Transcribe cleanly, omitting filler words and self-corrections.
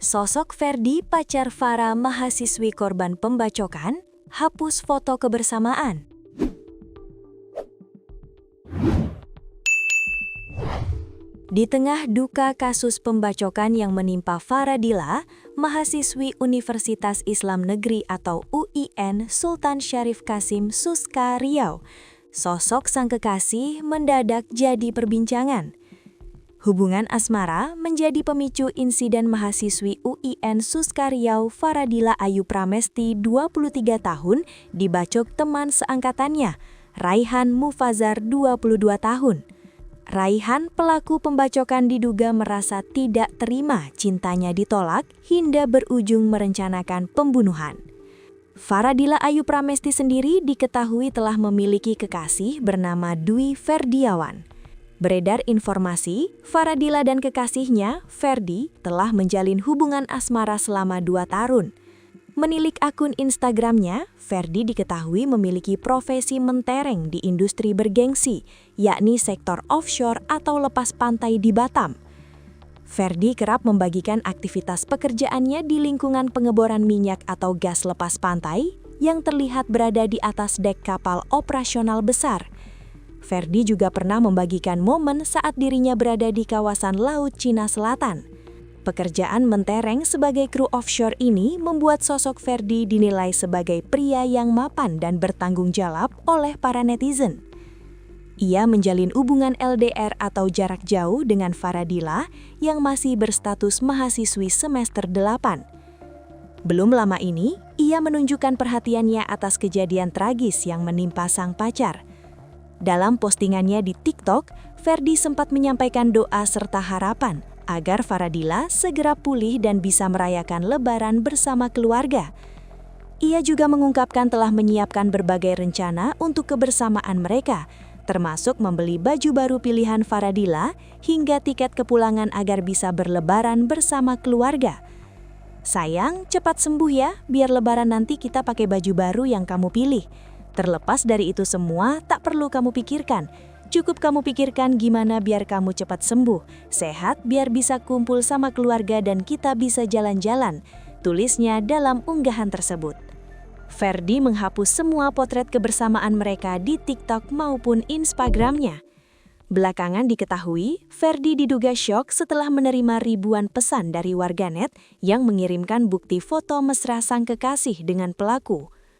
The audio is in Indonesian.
Sosok Ferdi, pacar Farah mahasiswi korban pembacokan, hapus foto kebersamaan. Di tengah duka kasus pembacokan yang menimpa Faradila, mahasiswi Universitas Islam Negeri atau UIN Sultan Syarif Kasim Suska Riau, sosok sang kekasih mendadak jadi perbincangan. Hubungan asmara menjadi pemicu insiden mahasiswi UIN Suska Riau Faradila Ayu Pramesti 23 tahun dibacok teman seangkatannya, Raihan Mufazar 22 tahun. Raihan, pelaku pembacokan, diduga merasa tidak terima cintanya ditolak hingga berujung merencanakan pembunuhan. Faradila Ayu Pramesti sendiri diketahui telah memiliki kekasih bernama Dwi Ferdiawan. Beredar informasi, Faradila dan kekasihnya, Ferdi, telah menjalin hubungan asmara selama 2 tahun. Menilik akun Instagramnya, Ferdi diketahui memiliki profesi mentereng di industri bergengsi, yakni sektor offshore atau lepas pantai di Batam. Ferdi kerap membagikan aktivitas pekerjaannya di lingkungan pengeboran minyak atau gas lepas pantai yang terlihat berada di atas dek kapal operasional besar. Ferdi juga pernah membagikan momen saat dirinya berada di kawasan Laut Cina Selatan. Pekerjaan mentereng sebagai kru offshore ini membuat sosok Ferdi dinilai sebagai pria yang mapan dan bertanggung jawab oleh para netizen. Ia menjalin hubungan LDR atau jarak jauh dengan Faradila yang masih berstatus mahasiswi semester 8. Belum lama ini, ia menunjukkan perhatiannya atas kejadian tragis yang menimpa sang pacar. Dalam postingannya di TikTok, Ferdi sempat menyampaikan doa serta harapan agar Faradila segera pulih dan bisa merayakan Lebaran bersama keluarga. Ia juga mengungkapkan telah menyiapkan berbagai rencana untuk kebersamaan mereka, termasuk membeli baju baru pilihan Faradila hingga tiket kepulangan agar bisa berlebaran bersama keluarga. Sayang, cepat sembuh ya, biar Lebaran nanti kita pakai baju baru yang kamu pilih. Terlepas dari itu semua, tak perlu kamu pikirkan. Cukup kamu pikirkan gimana biar kamu cepat sembuh, sehat biar bisa kumpul sama keluarga dan kita bisa jalan-jalan, tulisnya dalam unggahan tersebut. Ferdi menghapus semua potret kebersamaan mereka di TikTok maupun Instagramnya. Belakangan diketahui, Ferdi diduga syok setelah menerima ribuan pesan dari warganet yang mengirimkan bukti foto mesra sang kekasih dengan pelaku.